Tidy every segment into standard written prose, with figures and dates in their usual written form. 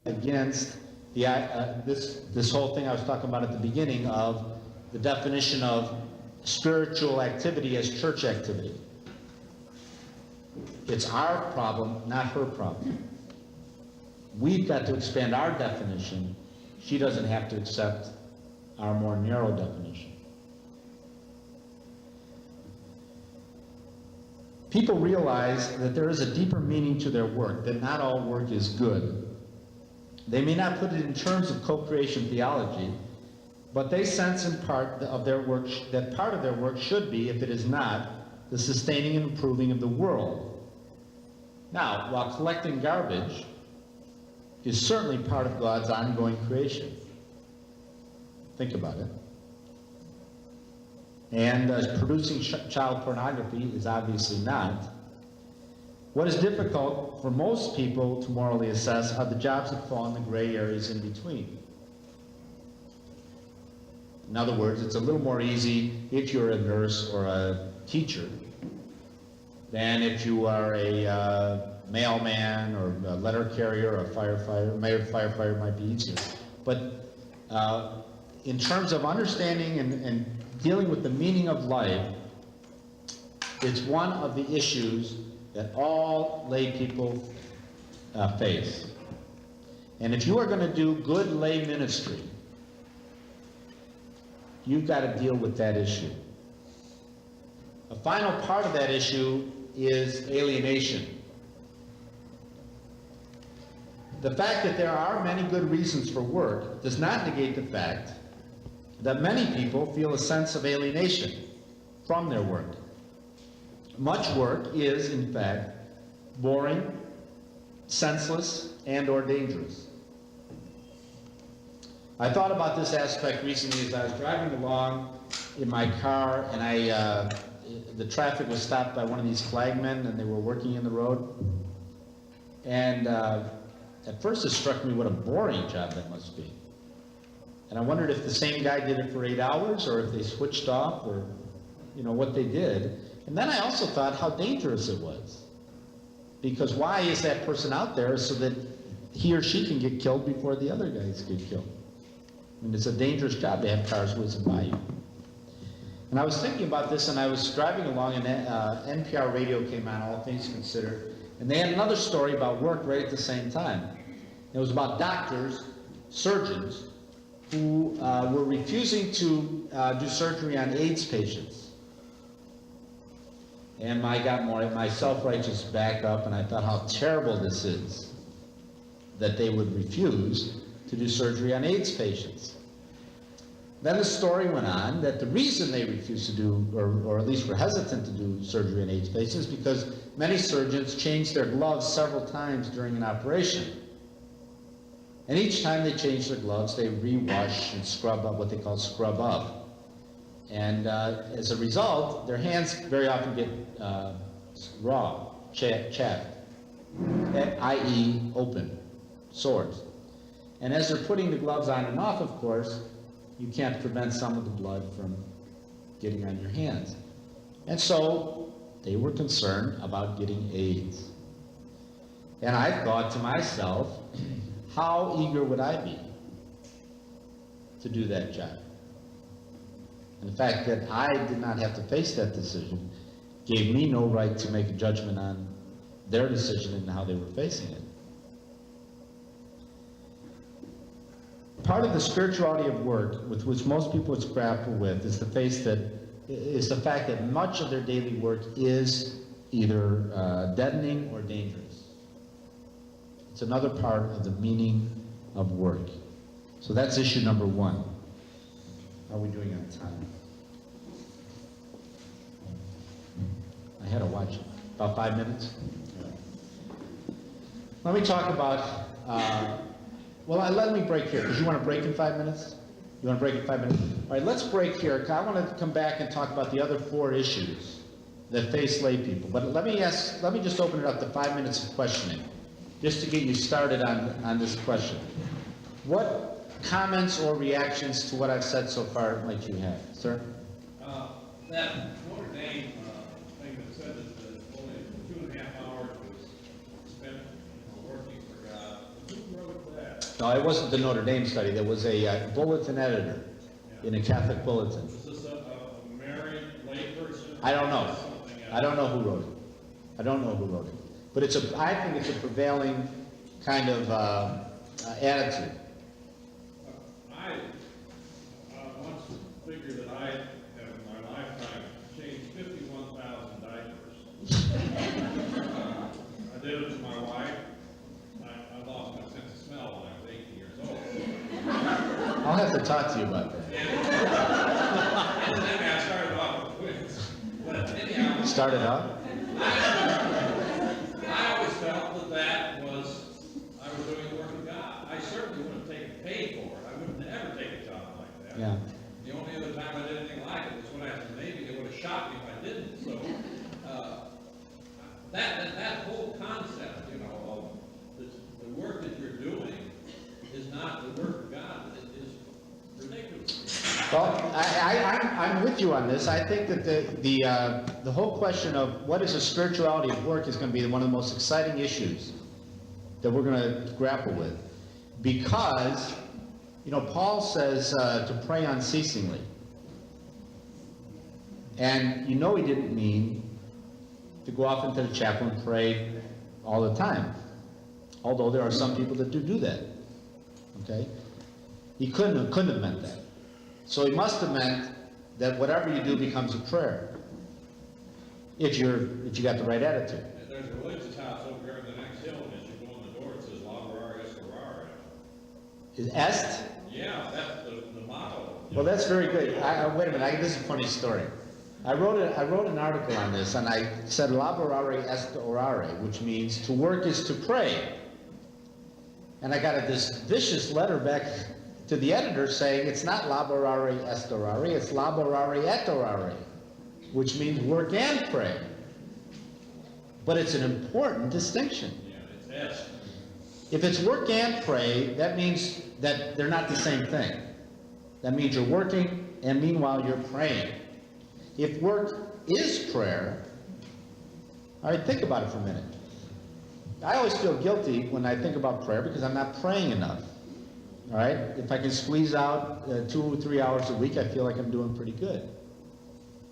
against this whole thing I was talking about at the beginning of the definition of spiritual activity as church activity. It's our problem, not her problem. We've got to expand our definition. She doesn't have to accept our more narrow definition. People realize that there is a deeper meaning to their work, that not all work is good. They may not put it in terms of co-creation theology, but they sense in part of their work that part of their work should be, if it is not, the sustaining and improving of the world. Now, while collecting garbage is certainly part of God's ongoing creation. Think about it. And producing child pornography is obviously not. What is difficult for most people to morally assess are the jobs that fall in the gray areas in between. In other words, it's a little more easy if you're a nurse or a teacher than if you are a mailman or a letter carrier or a firefighter. Maybe a firefighter might be easier. But in terms of understanding and dealing with the meaning of life, it's one of the issues that all lay people face. And if you are going to do good lay ministry, you've got to deal with that issue. A final part of that issue is alienation. The fact that there are many good reasons for work does not negate the fact that many people feel a sense of alienation from their work. Much work is, in fact, boring, senseless, and/or dangerous. I thought about this aspect recently as I was driving along in my car, and the traffic was stopped by one of these flagmen, and they were working in the road. And at first it struck me what a boring job that must be. And I wondered if the same guy did it for 8 hours, or if they switched off, or what they did. And then I also thought how dangerous it was. Because why is that person out there? So that he or she can get killed before the other guys get killed. I mean, it's a dangerous job to have cars whizzing by you. And I was thinking about this, and I was driving along, and NPR radio came on, All Things Considered, and they had another story about work right at the same time. It was about doctors, surgeons, who were refusing to do surgery on AIDS patients. And I got my self-righteous back up, and I thought how terrible this is, that they would refuse to do surgery on AIDS patients. Then the story went on that the reason they refused to do, or at least were hesitant to do surgery on AIDS patients, is because many surgeons changed their gloves several times during an operation. And each time they changed their gloves, they rewash and scrub up, what they call scrub up. And as a result, their hands very often get raw, chapped, i.e. open, sores. And as they're putting the gloves on and off, of course, you can't prevent some of the blood from getting on your hands. And so they were concerned about getting AIDS. And I thought to myself, how eager would I be to do that job? And the fact that I did not have to face that decision gave me no right to make a judgment on their decision and how they were facing it. Part of the spirituality of work with which most people grapple with is the fact that much of their daily work is either deadening or dangerous. It's another part of the meaning of work. So that's issue number one. How are we doing on time? I had to watch it. About 5 minutes? Let me talk about, let me break here, because you want to break in 5 minutes? You want to break in 5 minutes? All right, let's break here. I want to come back and talk about the other 4 issues that face lay people. But let me just open it up to 5 minutes of questioning, just to get you started on this question. What comments or reactions to what I've said so far might you have? Sir? That Notre Dame thing that said that only 2.5 hours was spent working for God, who wrote that? No, it wasn't the Notre Dame study. There was a bulletin editor in a Catholic bulletin. Was this a married layperson? I don't know. Something else? I don't know who wrote it. I don't know who wrote it. But I think it's a prevailing kind of attitude. I once figured that I have in my lifetime changed 51,000 diapers. I did it to my wife. I lost my sense of smell when I was 18 years old. I'll have to talk to you about that. And then I started off with twins. But anyhow, Started out? I always felt that I was doing the work of God. I certainly wouldn't have taken paid for it. I would never take a job like that. Yeah. The only other time I did anything like it was when I was in the Navy. It would have shocked me if I didn't. So, that whole concept, you know, of the work that you're doing is not the work of God. It is ridiculous. Well, I'm with you on this. I think that the whole question of what is the spirituality of work is going to be one of the most exciting issues that we're going to grapple with. Because, you know, Paul says to pray unceasingly. And you know he didn't mean to go off into the chapel and pray all the time. Although there are some people that do that. Okay? He couldn't have meant that. So he must have meant that whatever you do becomes a prayer. If you got the right attitude. And there's a religious house over here in the next hill, and as you go in the door, it says Laborare Escorare. Is est? Yeah, that's the motto. Well, that's very good. Wait a minute, this is a funny story. I wrote an article on this, and I said laborare est orare, which means to work is to pray. And I got this vicious letter back to the editor saying it's not laborare est orare, it's laborare et orare, which means work and pray. But it's an important distinction. Yeah, it's est. If it's work and pray, that means that they're not the same thing. That means you're working and meanwhile you're praying. If work is prayer, all right, think about it for a minute. I always feel guilty when I think about prayer because I'm not praying enough. All right? If I can squeeze out 2 or 3 hours a week, I feel like I'm doing pretty good.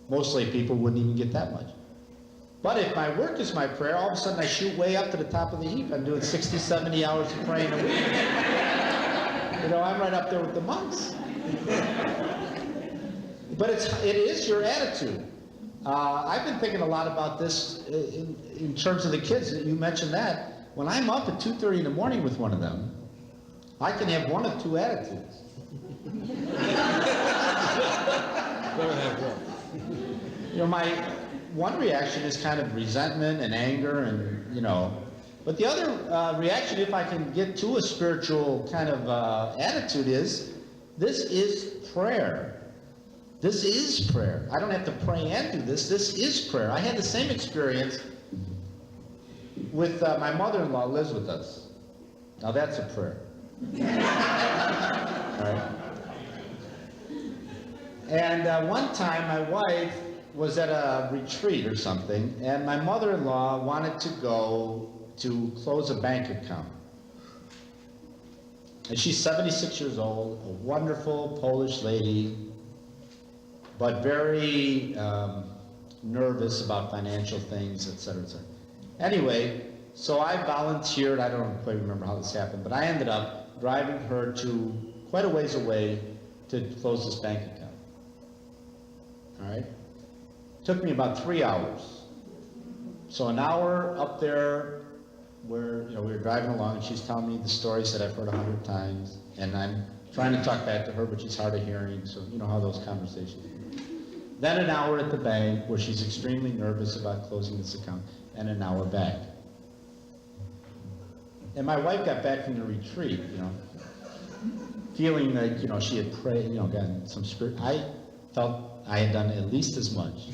Mostly people wouldn't even get that much. But if my work is my prayer, all of a sudden I shoot way up to the top of the heap. I'm doing 60, 70 hours of praying a week. You know, I'm right up there with the monks. But it is your attitude. I've been thinking a lot about this in terms of the kids. You mentioned that. When I'm up at 2:30 in the morning with one of them, I can have one of two attitudes. You know, my one reaction is kind of resentment and anger and, you know, but the other reaction, if I can get to a spiritual kind of attitude, is this is prayer. This is prayer. I don't have to pray and do this. This is prayer. I had the same experience with my mother-in-law lives with us. Now that's a prayer. All right. And one time my wife was at a retreat or something, and my mother-in-law wanted to go to close a bank account. And she's 76 years old, a wonderful Polish lady, but very nervous about financial things, et cetera, et cetera. Anyway, so I volunteered, I don't quite remember how this happened, but I ended up driving her to quite a ways away to close this bank account. All right? Took me about 3 hours. So an hour up there where, you know, we were driving along and she's telling me the stories that I've heard 100 times, and I'm trying to talk back to her, but she's hard of hearing, so you know how those conversations are. Then an hour at the bank where she's extremely nervous about closing this account, and an hour back. And my wife got back from the retreat, you know, feeling like, you know, she had prayed, you know, gotten some spirit. I felt I had done at least as much.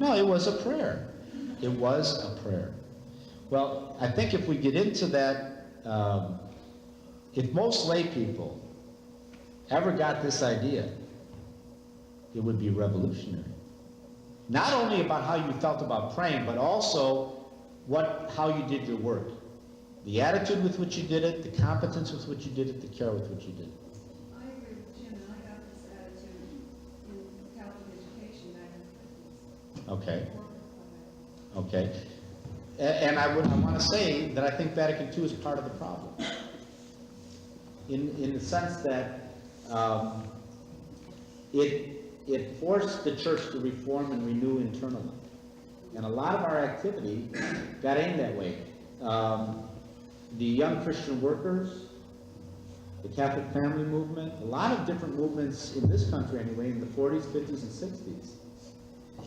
No, it was a prayer. It was a prayer. Well, I think if we get into that, if most lay people ever got this idea, it would be revolutionary. Not only about how you felt about praying, but also how you did your work. The attitude with which you did it, the competence with which you did it, the care with which you did it. I agree with Jim, and I got this attitude in Catholic education back in the 50s. Okay, okay. And I want to say that I think Vatican II is part of the problem. In the sense that it forced the church to reform and renew internally. And a lot of our activity got aimed that way. The Young Christian Workers, the Catholic Family Movement, a lot of different movements in this country anyway, in the 40s, 50s, and 60s,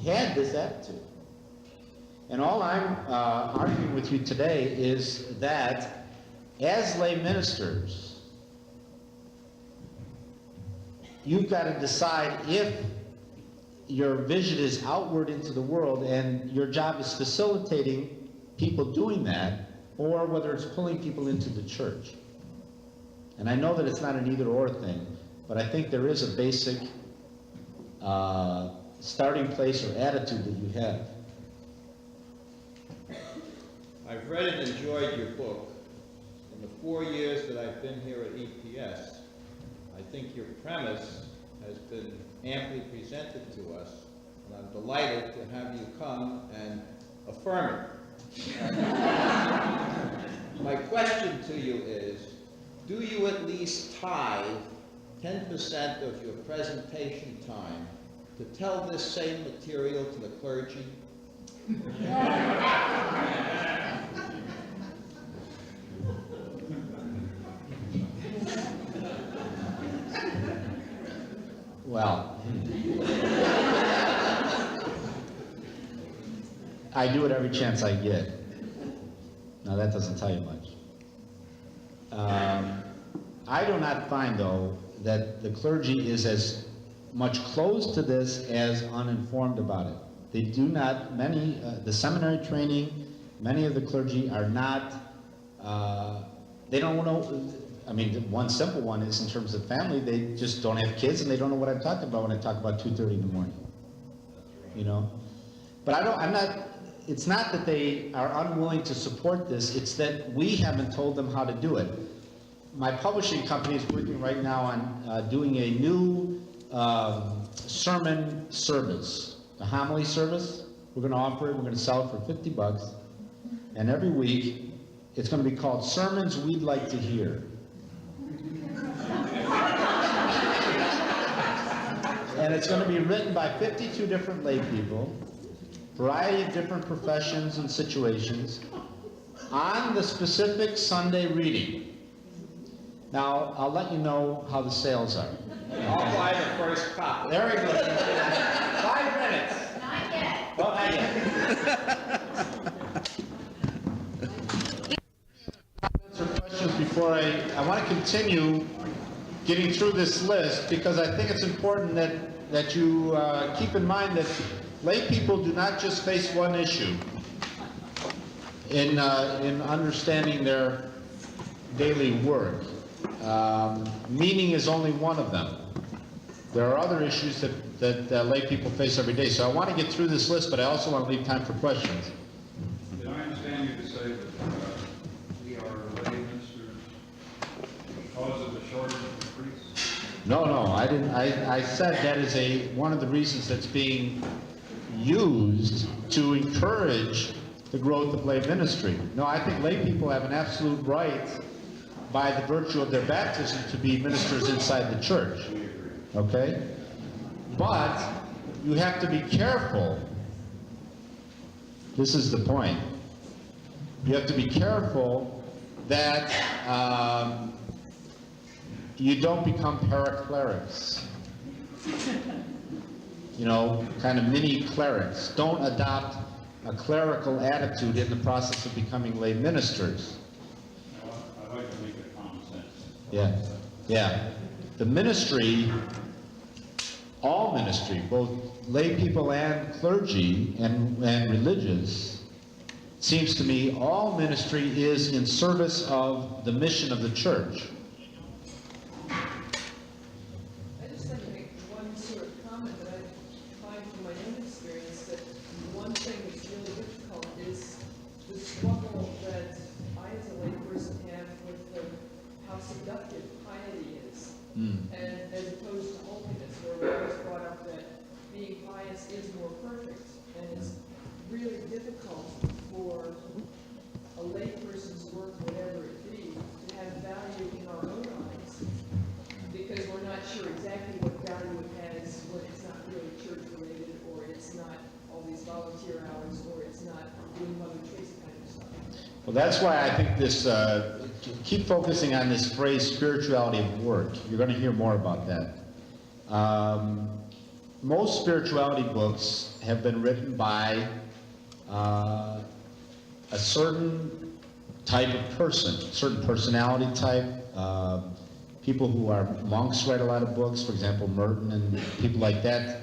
had this attitude. And all I'm arguing with you today is that as lay ministers, you've got to decide if your vision is outward into the world and your job is facilitating people doing that, or whether it's pulling people into the church. And I know that it's not an either-or thing, but I think there is a basic starting place or attitude that you have. I've read and enjoyed your book. In the 4 years that I've been here at EPS, I think your premise has been amply presented to us, and I'm delighted to have you come and affirm it. My question to you is, do you at least tithe 10% of your presentation time to tell this same material to the clergy? Well, I do it every chance I get. Now that doesn't tell you much. I do not find, though, that the clergy is as much closed to this as uninformed about it. They do not, the seminary training, many of the clergy are not, they don't know. I mean, one simple one is in terms of family, they just don't have kids and they don't know what I'm talking about when I talk about 2:30 in the morning. You know? But it's not that they are unwilling to support this, it's that we haven't told them how to do it. My publishing company is working right now on doing a new sermon service, a homily service. We're going to offer it, we're going to sell it for $50, and every week it's going to be called Sermons We'd Like to Hear. And it's going to be written by 52 different lay people, variety of different professions and situations, on the specific Sunday reading. Now, I'll let you know how the sales are. I'll buy the first copy. There we go. 5 minutes. Not yet. Oh, not yet. Answer questions before I want to continue getting through this list, because I think it's important that you keep in mind that lay people do not just face one issue in understanding their daily work. Meaning is only one of them. There are other issues that lay people face every day. So I want to get through this list, but I also want to leave time for questions. Did I understand you to say that we are lay ministers because of the shortage of priests? No, I didn't. I said that is one of the reasons that's being used to encourage the growth of lay ministry. No, I think lay people have an absolute right, by the virtue of their baptism, to be ministers inside the church. Okay? But you have to be careful. This is the point. You have to be careful that you don't become paraclerics. You know, kind of mini clerics. Don't adopt a clerical attitude in the process of becoming lay ministers. I'd like to make it common sense. Yeah. The ministry, all ministry, both lay people and clergy and religious, seems to me all ministry is in service of the mission of the church. I just like to make one sort of comment that I find from my own experience, that one thing that's really difficult is the struggle that I as a layperson seductive piety is, Mm. and as opposed to holiness, where we're always brought up that being pious is more perfect, and it's really difficult for a layperson's work, whatever it be, to have value in our own eyes, because we're not sure exactly what value it has when it's not really church-related, or it's not all these volunteer hours, or it's not doing Mother Teresa kind of stuff. Well, that's why I think this, keep focusing on this phrase, spirituality of work. You're going to hear more about that. Most spirituality books have been written by a certain type of person, certain personality type. People who are monks write a lot of books, for example, Merton and people like that,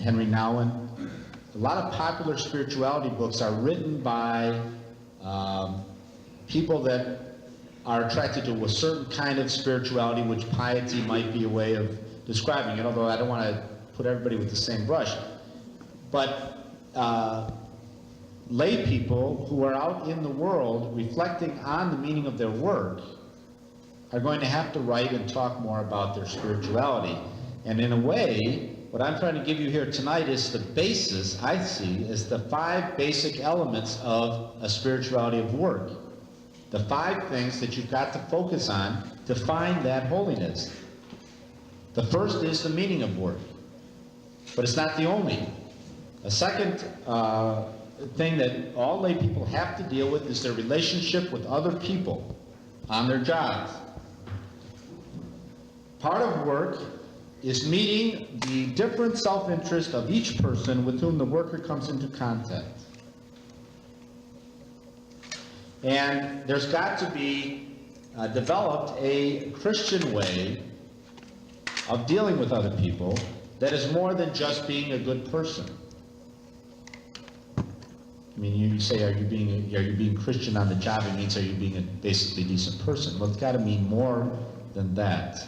Henry Nouwen. A lot of popular spirituality books are written by people that are attracted to a certain kind of spirituality, which piety might be a way of describing it, although I don't want to put everybody with the same brush. But lay people who are out in the world reflecting on the meaning of their work are going to have to write and talk more about their spirituality. And in a way, what I'm trying to give you here tonight is the basis, I see, is the 5 basic elements of a spirituality of work. The 5 things that you've got to focus on to find that holiness. The first is the meaning of work, but it's not the only. A second thing that all lay people have to deal with is their relationship with other people on their jobs. Part of work is meeting the different self-interest of each person with whom the worker comes into contact. And there's got to be developed a Christian way of dealing with other people that is more than just being a good person. I mean, you say, are you being Christian on the job? It means, are you being a basically decent person? Well, it's got to mean more than that.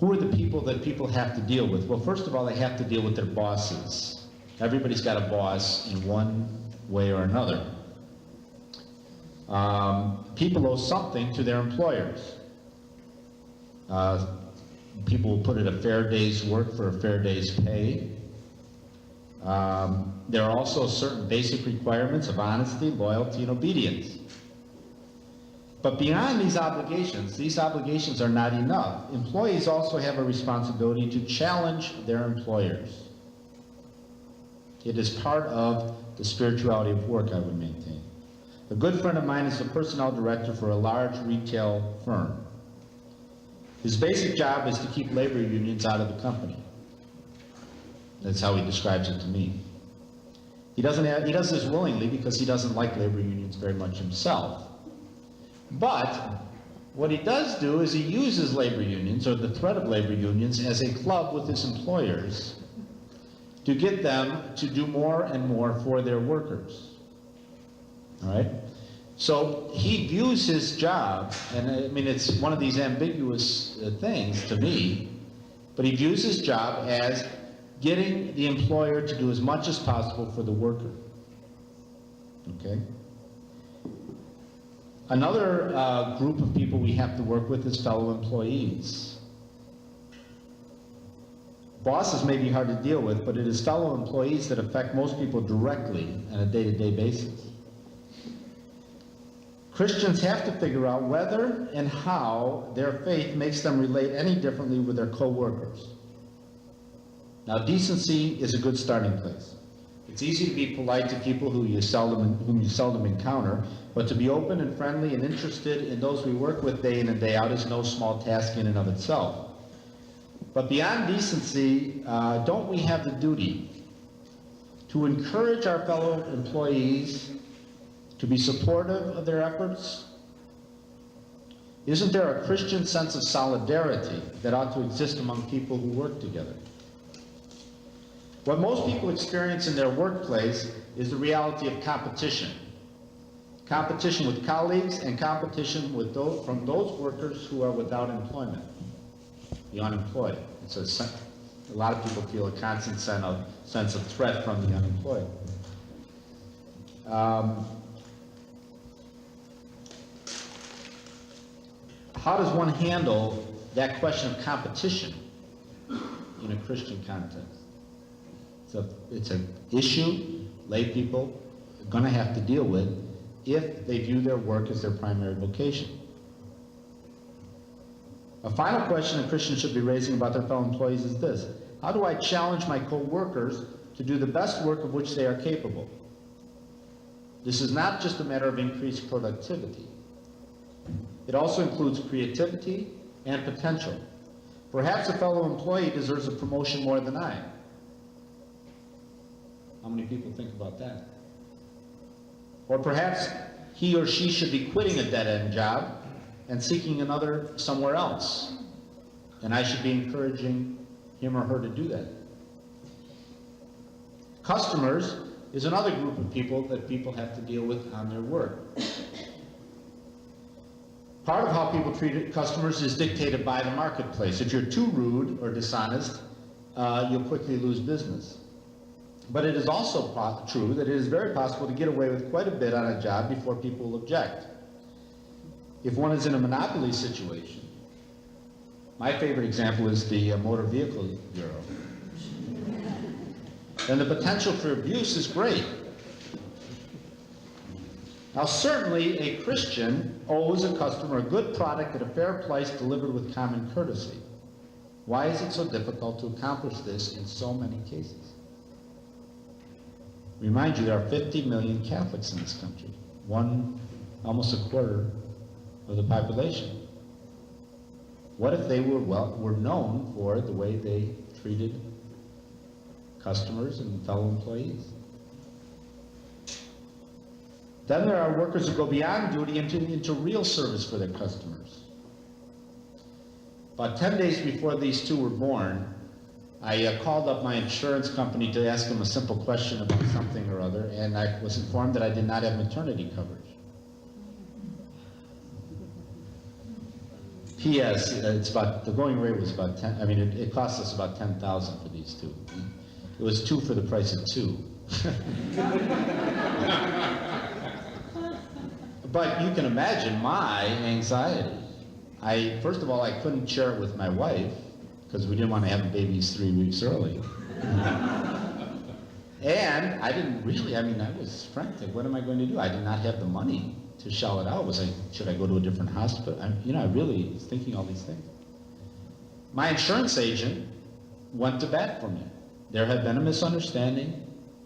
Who are the people that people have to deal with? Well, first of all, they have to deal with their bosses. Everybody's got a boss in one way or another. People owe something to their employers. People will put in a fair day's work for a fair day's pay. There are also certain basic requirements of honesty, loyalty, and obedience. But beyond these obligations are not enough. Employees also have a responsibility to challenge their employers. It is part of the spirituality of work, I would maintain. A good friend of mine is the personnel director for a large retail firm. His basic job is to keep labor unions out of the company. That's how he describes it to me. He does this willingly because he doesn't like labor unions very much himself. But what he does do is he uses labor unions, or the threat of labor unions, as a club with his employers to get them to do more and more for their workers. All right? So he views his job, and I mean, it's one of these ambiguous things to me, but he views his job as getting the employer to do as much as possible for the worker. Okay? Another group of people we have to work with is fellow employees. Bosses may be hard to deal with, but it is fellow employees that affect most people directly on a day-to-day basis. Christians have to figure out whether and how their faith makes them relate any differently with their co-workers. Now, decency is a good starting place. It's easy to be polite to people whom you seldom encounter, but to be open and friendly and interested in those we work with day in and day out is no small task in and of itself. But beyond decency, don't we have the duty to encourage our fellow employees to be supportive of their efforts? Isn't there a Christian sense of solidarity that ought to exist among people who work together? What most people experience in their workplace is the reality of competition. Competition with colleagues and competition with from those workers who are without employment, the unemployed. It's a lot of people feel a constant sense of threat from the unemployed. how does one handle that question of competition in a Christian context? It's an issue lay people are going to have to deal with if they view their work as their primary vocation. A final question a Christian should be raising about their fellow employees is this: how do I challenge my co-workers to do the best work of which they are capable? This is not just a matter of increased productivity. It also includes creativity and potential. Perhaps a fellow employee deserves a promotion more than I. How many people think about that? Or perhaps he or she should be quitting a dead-end job and seeking another somewhere else. And I should be encouraging him or her to do that. Customers is another group of people that people have to deal with on their work. Part of how people treat customers is dictated by the marketplace. If you're too rude or dishonest, you'll quickly lose business. But it is also true that it is very possible to get away with quite a bit on a job before people will object. If one is in a monopoly situation, my favorite example is the Motor Vehicle Bureau, then the potential for abuse is great. Now, certainly a Christian owes a customer a good product at a fair price delivered with common courtesy. Why is it so difficult to accomplish this in so many cases? Remind you, there are 50 million Catholics in this country, almost a quarter of the population. What if they were known for the way they treated customers and fellow employees? Then there are workers who go beyond duty into real service for their customers. About 10 days before these two were born, I called up my insurance company to ask them a simple question about something or other, and I was informed that I did not have maternity coverage. P.S. The going rate was about 10. I mean, it cost us about $10,000 for these two. It was 2 for the price of 2. But you can imagine my anxiety. First of all, I couldn't share it with my wife because we didn't want to have babies 3 weeks early. And I was frantic. What am I going to do? I did not have the money to shell it out. Should I go to a different hospital? I really was thinking all these things. My insurance agent went to bat for me. There had been a misunderstanding.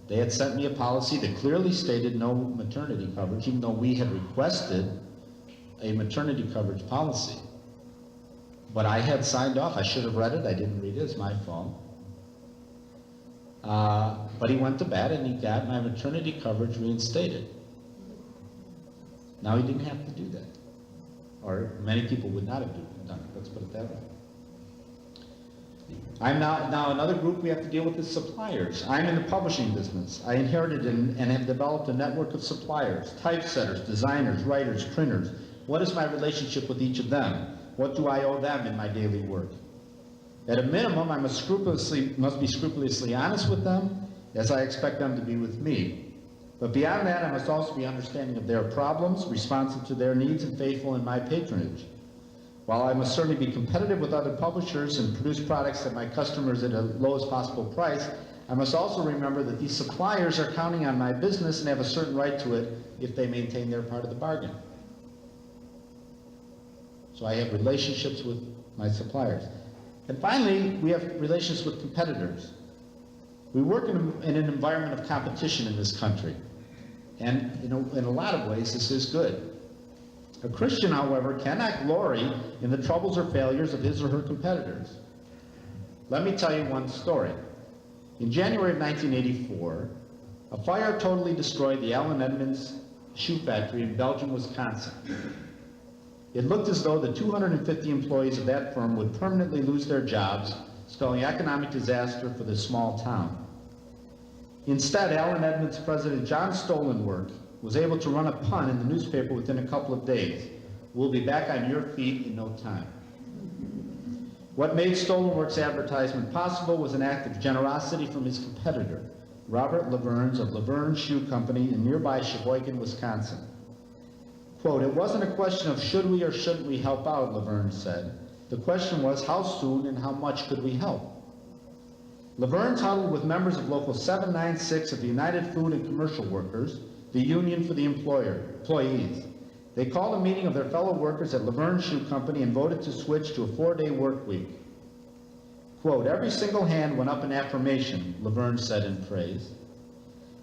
They had sent me a policy that clearly stated no maternity coverage, even though we had requested a maternity coverage policy. But I had signed off. I should have read it. I didn't read it. It's my fault. But he went to bat and he got my maternity coverage reinstated. Now he didn't have to do that. Or many people would not have done it. Let's put it that way. Now another group we have to deal with is suppliers. I'm in the publishing business. I inherited and have developed a network of suppliers, typesetters, designers, writers, printers. What is my relationship with each of them? What do I owe them in my daily work? At a minimum, I must be scrupulously honest with them, as I expect them to be with me. But beyond that, I must also be understanding of their problems, responsive to their needs, and faithful in my patronage. While I must certainly be competitive with other publishers and produce products at my customers at a lowest possible price, I must also remember that these suppliers are counting on my business and have a certain right to it if they maintain their part of the bargain. So I have relationships with my suppliers. And finally, we have relations with competitors. We work in an environment of competition in this country. And in a lot of ways, this is good. A Christian, however, cannot glory in the troubles or failures of his or her competitors. Let me tell you one story. In January of 1984, a fire totally destroyed the Allen Edmonds shoe factory in Belgium, Wisconsin. It looked as though the 250 employees of that firm would permanently lose their jobs, spelling economic disaster for this small town. Instead, Allen Edmonds president John Stolenwerk was able to run a pun in the newspaper within a couple of days. We'll be back on your feet in no time. What made Stolenwerk's advertisement possible was an act of generosity from his competitor, Robert Laverne's of Laverne Shoe Company in nearby Sheboygan, Wisconsin. Quote, "It wasn't a question of should we or shouldn't we help out," Laverne said. "The question was how soon and how much could we help?" Laverne huddled with members of Local 796 of the United Food and Commercial Workers, the union for the employees. They called a meeting of their fellow workers at Laverne Shoe Company and voted to switch to a 4-day work week. Quote, "Every single hand went up in affirmation," Laverne said in praise.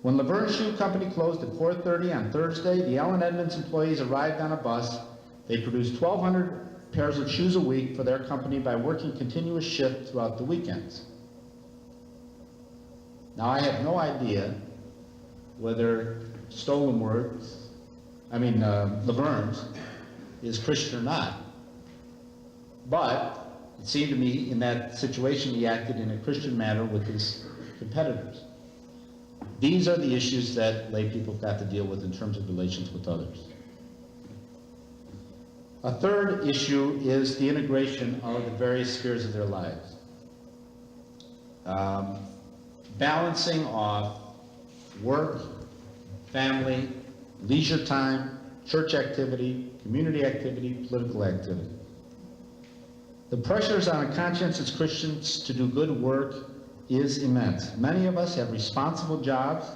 When Laverne Shoe Company closed at 4:30 on Thursday, the Allen Edmonds employees arrived on a bus. They produced 1,200 pairs of shoes a week for their company by working continuous shift throughout the weekends. Now, I have no idea whether Laverne's is Christian or not, but it seemed to me in that situation he acted in a Christian manner with his competitors. These are the issues that lay people have got to deal with in terms of relations with others. A third issue is the integration of the various spheres of their lives. Balancing off work, family, leisure time, church activity, community activity, political activity. The pressures on conscientious Christians to do good work is immense. Many of us have responsible jobs.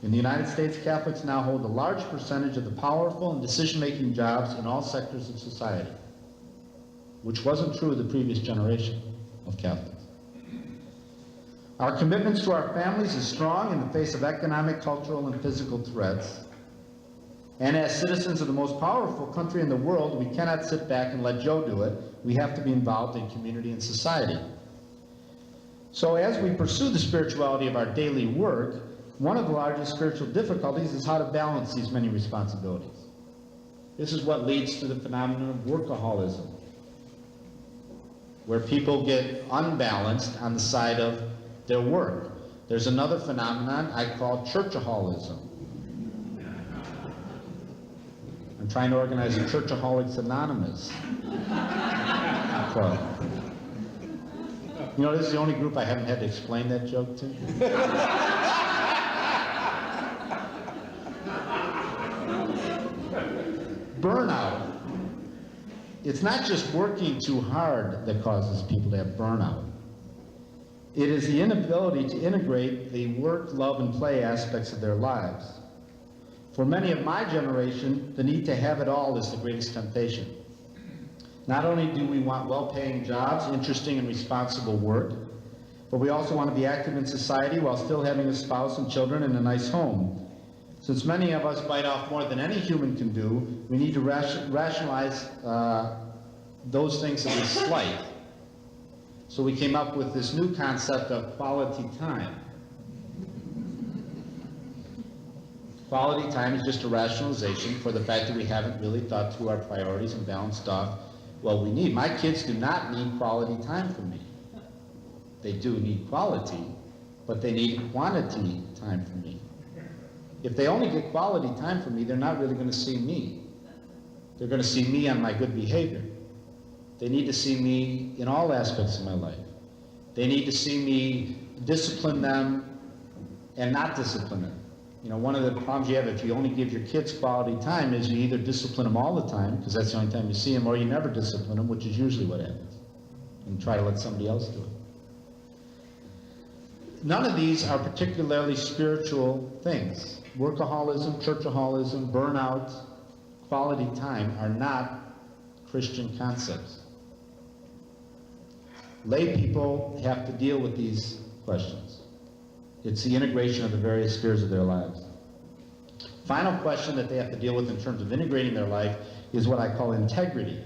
In the United States, Catholics now hold a large percentage of the powerful and decision-making jobs in all sectors of society, which wasn't true of the previous generation of Catholics. Our commitments to our families is strong in the face of economic, cultural, and physical threats. And as citizens of the most powerful country in the world, we cannot sit back and let Joe do it. We have to be involved in community and society. So as we pursue the spirituality of our daily work, one of the largest spiritual difficulties is how to balance these many responsibilities. This is what leads to the phenomenon of workaholism, where people get unbalanced on the side of their work. There's another phenomenon I call churchaholism. I'm trying to organize a Churchaholics Anonymous club. You know, this is the only group I haven't had to explain that joke to. Burnout. It's not just working too hard that causes people to have burnout. It is the inability to integrate the work, love, and play aspects of their lives. For many of my generation, the need to have it all is the greatest temptation. Not only do we want well-paying jobs, interesting and responsible work, but we also want to be active in society while still having a spouse and children and a nice home. Since many of us bite off more than any human can do, we need to rationalize those things that we slight. So we came up with this new concept of quality time. Quality time is just a rationalization for the fact that we haven't really thought through our priorities and balanced off what we need. My kids do not need quality time from me. They do need quality, but they need quantity time from me. If they only get quality time from me, they're not really going to see me. They're going to see me on my good behavior. They need to see me in all aspects of my life. They need to see me discipline them and not discipline them. You know, one of the problems you have if you only give your kids quality time is you either discipline them all the time, because that's the only time you see them, or you never discipline them, which is usually what happens, and try to let somebody else do it. None of these are particularly spiritual things. Workaholism, churchaholism, burnout, quality time are not Christian concepts. Lay people have to deal with these questions. It's the integration of the various spheres of their lives. Final question that they have to deal with in terms of integrating their life is what I call integrity.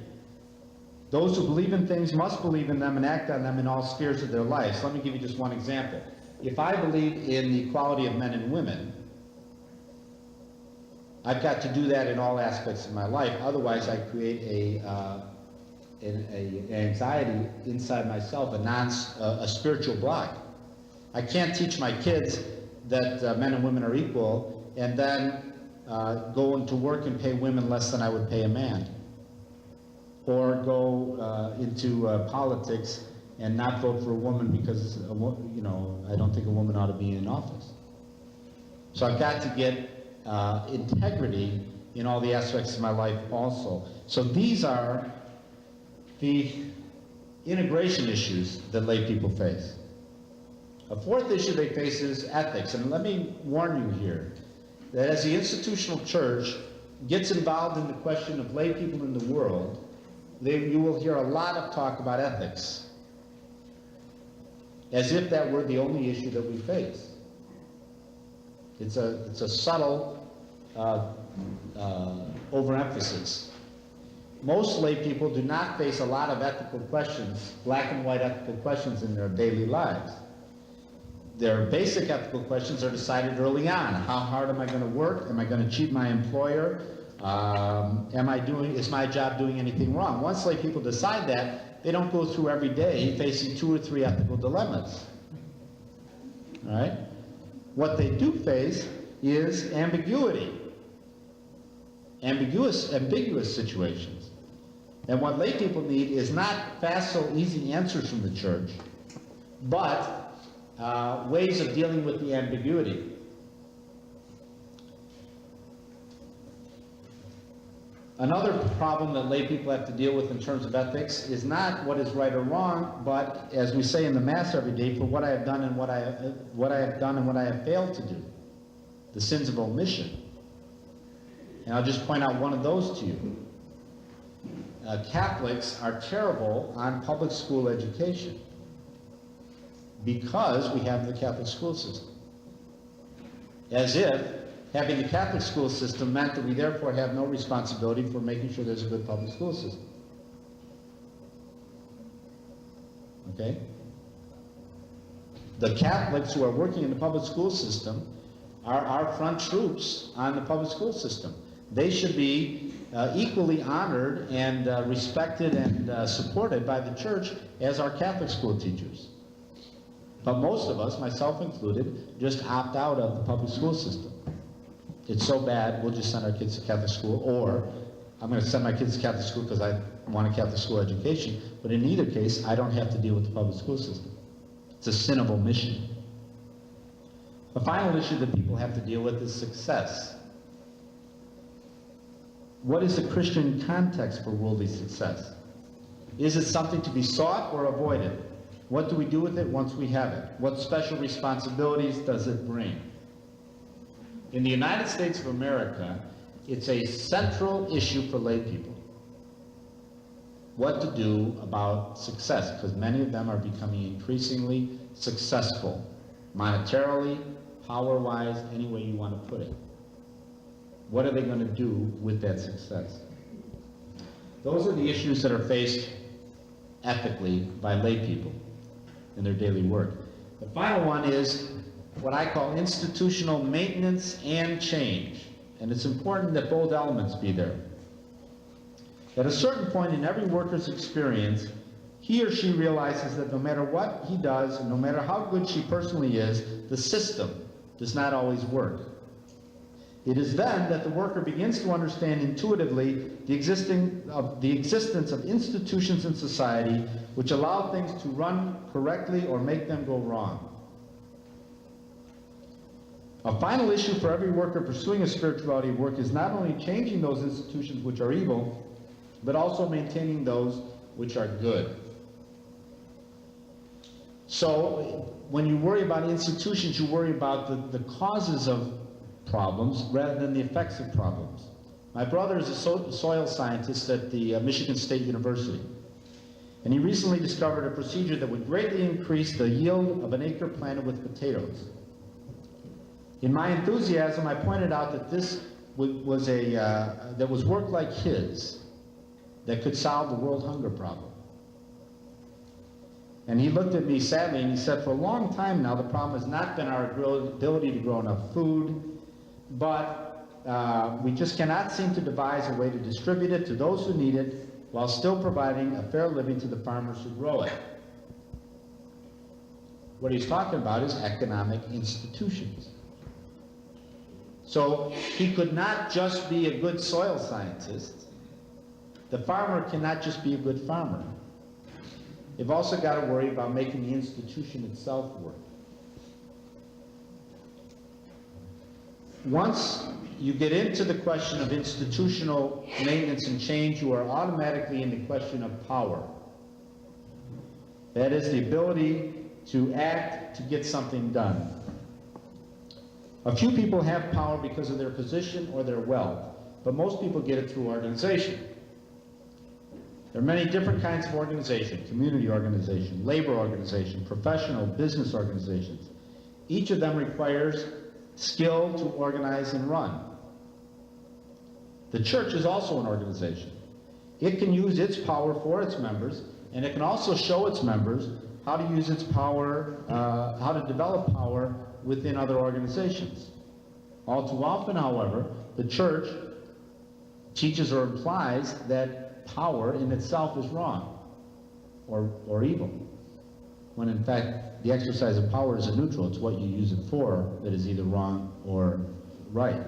Those who believe in things must believe in them and act on them in all spheres of their lives. Let me give you just one example. If I believe in the equality of men and women, I've got to do that in all aspects of my life. Otherwise, I create an anxiety inside myself, a spiritual block. I can't teach my kids that men and women are equal and then go into work and pay women less than I would pay a man, or go into politics and not vote for a woman because I don't think a woman ought to be in office. So I've got to get integrity in all the aspects of my life also. So these are the integration issues that lay people face. A fourth issue they face is ethics, and let me warn you here, that as the institutional church gets involved in the question of lay people in the world, you will hear a lot of talk about ethics, as if that were the only issue that we face. It's a subtle overemphasis. Most lay people do not face a lot of ethical questions, black and white ethical questions in their daily lives. Their basic ethical questions are decided early on. How hard am I going to work? Am I going to cheat my employer? Is my job doing anything wrong? Once lay people decide that, they don't go through every day facing 2 or 3 ethical dilemmas. All right? What they do face is ambiguity. Ambiguous situations. And what lay people need is not fast, so easy answers from the church, but ways of dealing with the ambiguity. Another problem that lay people have to deal with in terms of ethics is not what is right or wrong, but as we say in the Mass every day, for what I have done and what I have failed to do, the sins of omission. And I'll just point out one of those to you. Catholics are terrible on public school education because we have the Catholic school system. As if having the Catholic school system meant that we therefore have no responsibility for making sure there's a good public school system. Okay? The Catholics who are working in the public school system are our front troops on the public school system. They should be equally honored and respected and supported by the church as our Catholic school teachers. But most of us, myself included, just opt out of the public school system. It's so bad, we'll just send our kids to Catholic school, or I'm going to send my kids to Catholic school because I want a Catholic school education. But in either case, I don't have to deal with the public school system. It's a sin of omission. The final issue that people have to deal with is success. What is the Christian context for worldly success? Is it something to be sought or avoided? What do we do with it once we have it? What special responsibilities does it bring? In the United States of America, it's a central issue for lay people. What to do about success, because many of them are becoming increasingly successful, monetarily, power-wise, any way you want to put it. What are they going to do with that success? Those are the issues that are faced ethically by lay people in their daily work. The final one is what I call institutional maintenance and change. And it's important that both elements be there. At a certain point in every worker's experience, he or she realizes that no matter what he does, and no matter how good she personally is, the system does not always work. It is then that the worker begins to understand intuitively the existence of institutions in society which allow things to run correctly or make them go wrong. A final issue for every worker pursuing a spirituality of work is not only changing those institutions which are evil, but also maintaining those which are good. So when you worry about institutions, you worry about the causes of problems rather than the effects of problems. My brother is a soil scientist at the Michigan State University, and he recently discovered a procedure that would greatly increase the yield of an acre planted with potatoes. In my enthusiasm, I pointed out that this was work like his that could solve the world hunger problem. And he looked at me sadly and he said, for a long time now, the problem has not been our ability to grow enough food, but we just cannot seem to devise a way to distribute it to those who need it while still providing a fair living to the farmers who grow it. What he's talking about is economic institutions. So he could not just be a good soil scientist. The farmer cannot just be a good farmer. They've also got to worry about making the institution itself work. Once you get into the question of institutional maintenance and change, you are automatically in the question of power. That is the ability to act to get something done. A few people have power because of their position or their wealth, but most people get it through organization. There are many different kinds of organization: community organization, labor organization, professional, business organizations. Each of them requires skill to organize and run. The church is also an organization. It can use its power for its members, and it can also show its members how to use its power, how to develop power within other organizations. All too often, however, the church teaches or implies that power in itself is wrong or evil, when in fact the exercise of power is a neutral. It's what you use it for that is either wrong or right.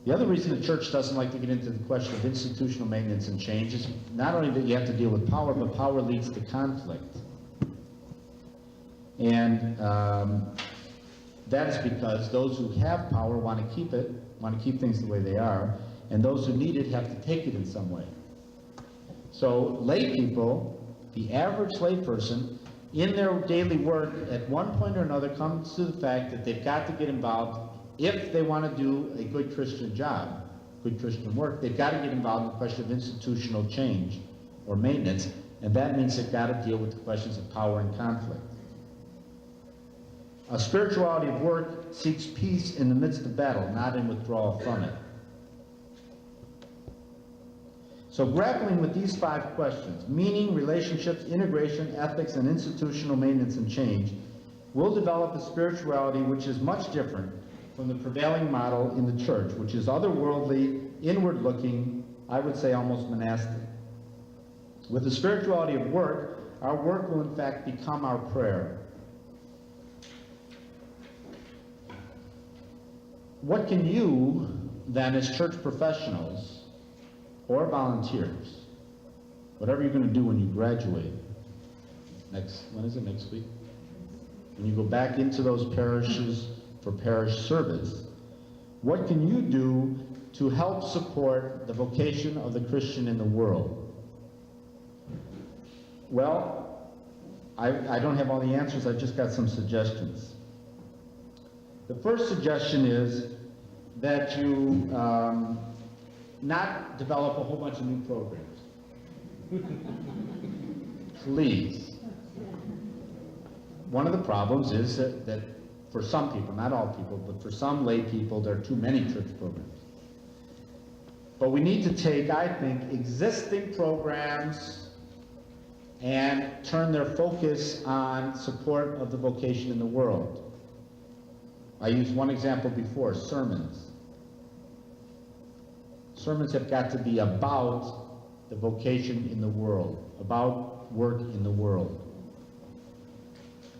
The other reason the church doesn't like to get into the question of institutional maintenance and change is not only that you have to deal with power, but power leads to conflict. And that is because those who have power want to keep it, want to keep things the way they are, and those who need it have to take it in some way. So lay people, the average layperson, in their daily work at one point or another comes to the fact that they've got to get involved. If they want to do a good Christian job, good Christian work, they've got to get involved in the question of institutional change or maintenance, and that means they've got to deal with the questions of power and conflict. A spirituality of work seeks peace in the midst of battle, not in withdrawal from it. So grappling with these 5 questions, meaning, relationships, integration, ethics, and institutional maintenance and change, will develop a spirituality which is much different from the prevailing model in the church, which is otherworldly, inward-looking, I would say almost monastic. With the spirituality of work, our work will in fact become our prayer. What can you, then, as church professionals or volunteers, whatever you're going to do when you graduate, when is it, next week? When you go back into those parishes for parish service, what can you do to help support the vocation of the Christian in the world? Well, I don't have all the answers, I've just got some suggestions. The first suggestion is that you not develop a whole bunch of new programs. Please. One of the problems is that for some people, not all people, but for some lay people, there are too many church programs. But we need to take, I think, existing programs and turn their focus on support of the vocation in the world. I used one example before, sermons. Sermons have got to be about the vocation in the world, about work in the world.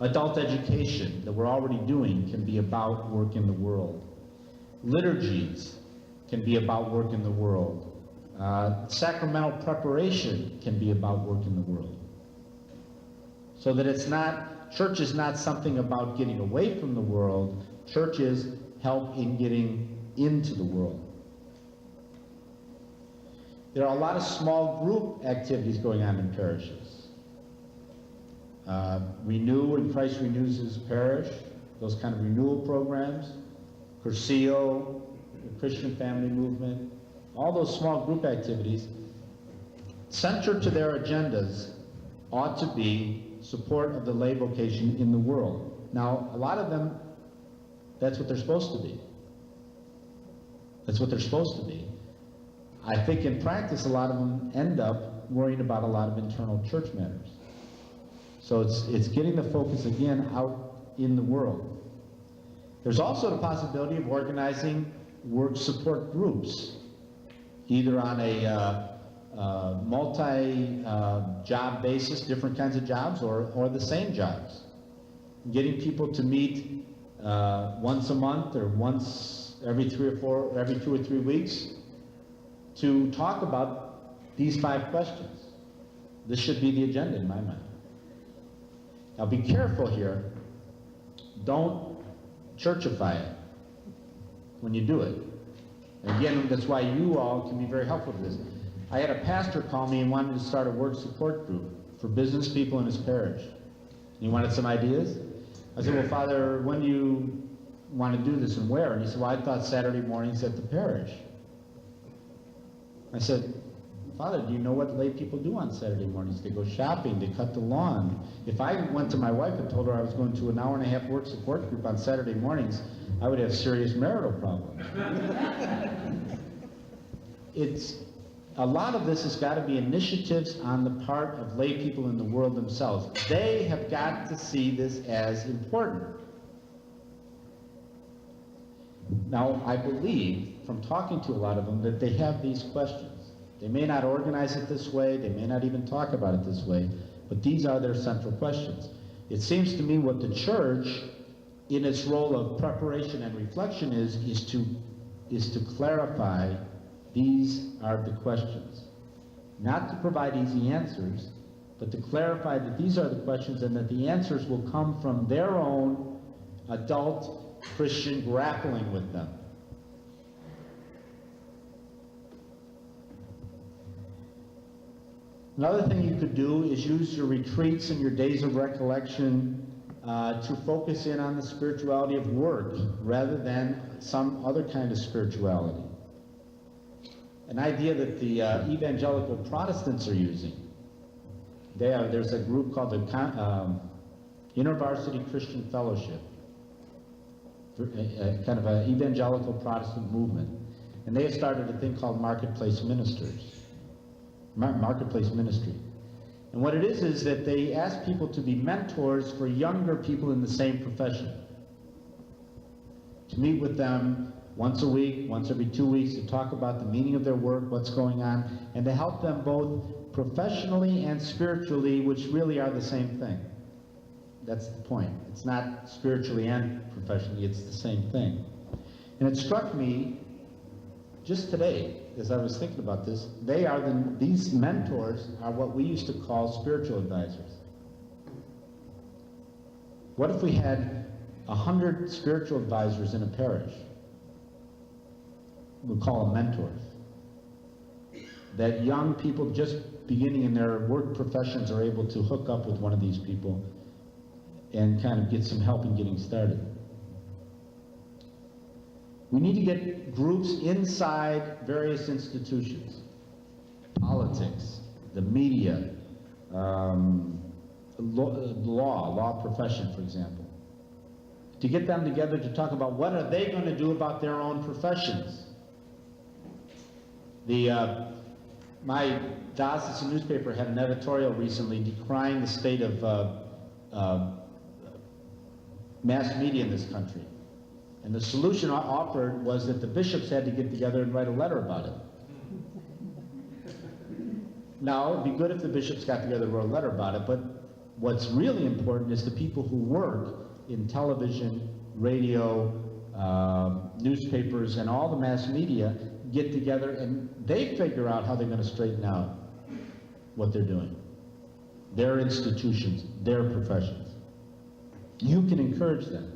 Adult education that we're already doing can be about work in the world. Liturgies can be about work in the world. Sacramental preparation can be about work in the world. So that it's not, church is not something about getting away from the world, church is help in getting into the world. There are a lot of small group activities going on in parishes. Renew, and Christ Renews His Parish, those kind of renewal programs, Curcio, the Christian Family Movement, all those small group activities, central to their agendas ought to be support of the lay vocation in the world. Now, a lot of them, that's what they're supposed to be. That's what they're supposed to be. I think in practice, a lot of them end up worrying about a lot of internal church matters. So it's getting the focus again out in the world. There's also the possibility of organizing work support groups, either on a multi-job basis, different kinds of jobs, or the same jobs. Getting people to meet once a month or once every 2 or 3 weeks to talk about these 5 questions. This should be the agenda in my mind. Now be careful here. Don't churchify it. when you do it. And again, that's why you all can be very helpful to this. I had a pastor call me and wanted to start a work support group for business people in his parish. He wanted some ideas. I said, well, Father, when do you want to do this and where? And he said, well, I thought Saturday mornings at the parish. I said, Father, do you know what lay people do on Saturday mornings? They go shopping, they cut the lawn. If I went to my wife and told her I was going to an hour-and-a-half work support group on Saturday mornings, I would have serious marital problems. A lot of this has got to be initiatives on the part of lay people in the world themselves. They have got to see this as important. Now, I believe, from talking to a lot of them, that they have these questions. They may not organize it this way, they may not even talk about it this way, but these are their central questions. It seems to me what the church, in its role of preparation and reflection, is to clarify these are the questions. Not to provide easy answers, but to clarify that these are the questions and that the answers will come from their own adult Christian grappling with them. Another thing you could do is use your retreats and your days of recollection to focus in on the spirituality of work rather than some other kind of spirituality. An idea that the evangelical Protestants are using. There's a group called the InterVarsity Christian Fellowship, kind of an evangelical Protestant movement. And they have started a thing called Marketplace Ministry. And what it is that they ask people to be mentors for younger people in the same profession. To meet with them once a week, once every 2 weeks, to talk about the meaning of their work, what's going on, and to help them both professionally and spiritually, which really are the same thing. That's the point. It's not spiritually and professionally, it's the same thing. And it struck me just today, as I was thinking about this, these mentors are what we used to call spiritual advisors. What if we had 100 spiritual advisors in a parish? We'll call them mentors. That young people just beginning in their work professions are able to hook up with one of these people and kind of get some help in getting started. We need to get groups inside various institutions, politics, the media, law profession, for example, to get them together to talk about what are they going to do about their own professions. My diocesan newspaper had an editorial recently decrying the state of mass media in this country. And the solution offered was that the bishops had to get together and write a letter about it. Now, it'd be good if the bishops got together and wrote a letter about it, but what's really important is the people who work in television, radio, newspapers, and all the mass media get together and they figure out how they're going to straighten out what they're doing. Their institutions, their professions. You can encourage them.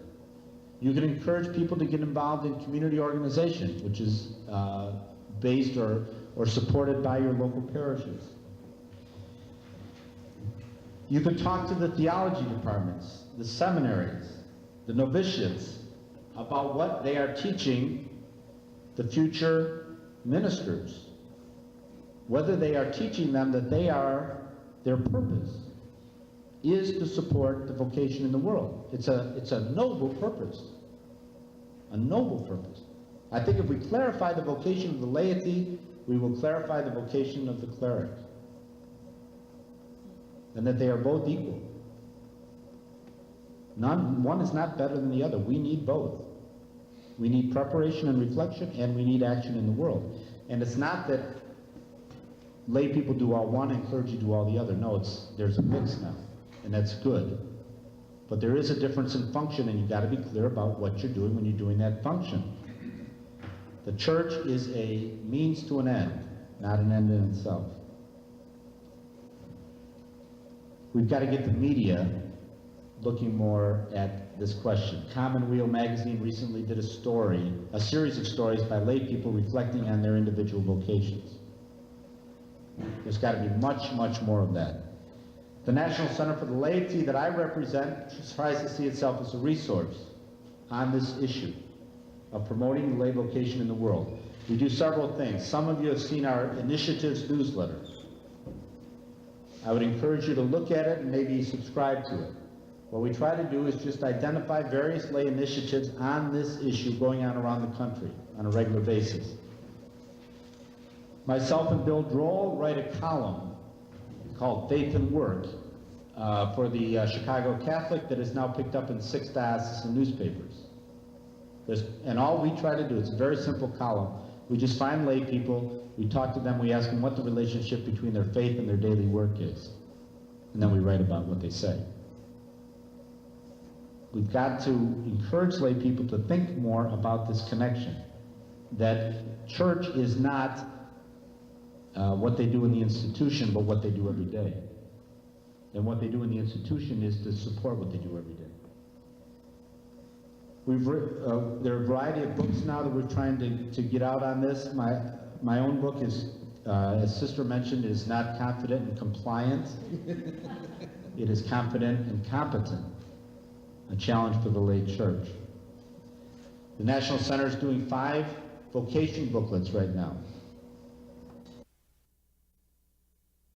You can encourage people to get involved in community organization, which is based or supported by your local parishes. You can talk to the theology departments, the seminaries, the novitiates, about what they are teaching the future ministers. Whether they are teaching them that their purpose is to support the vocation in the world. It's a noble purpose. A noble purpose. I think if we clarify the vocation of the laity, we will clarify the vocation of the cleric. And that they are both equal. One is not better than the other. We need both. We need preparation and reflection, and we need action in the world. And it's not that lay people do all one and clergy do all the other. No, there's a mix now. And that's good. But there is a difference in function, and you've got to be clear about what you're doing when you're doing that function. The church is a means to an end, not an end in itself. We've got to get the media looking more at this question. Commonweal magazine recently did a series of stories by lay people reflecting on their individual vocations. There's got to be much, much more of that. The National Center for the Laity that I represent tries to see itself as a resource on this issue of promoting the lay vocation in the world. We do several things. Some of you have seen our initiatives newsletter. I would encourage you to look at it and maybe subscribe to it. What we try to do is just identify various lay initiatives on this issue going on around the country on a regular basis. Myself and Bill Droll write a column called Faith and Work for the Chicago Catholic that is now picked up in 6 diocesan newspapers. And all we try to do, it's a very simple column. We just find lay people, we talk to them, we ask them what the relationship between their faith and their daily work is. And then we write about what they say. We've got to encourage lay people to think more about this connection. That church is not what they do in the institution, but what they do every day. And what they do in the institution is to support what they do every day. There are a variety of books now that we're trying to get out on this. My own book is, as Sister mentioned, is not confident and compliant. It is confident and competent. A challenge for the lay church. The National Center is doing 5 vocation booklets right now.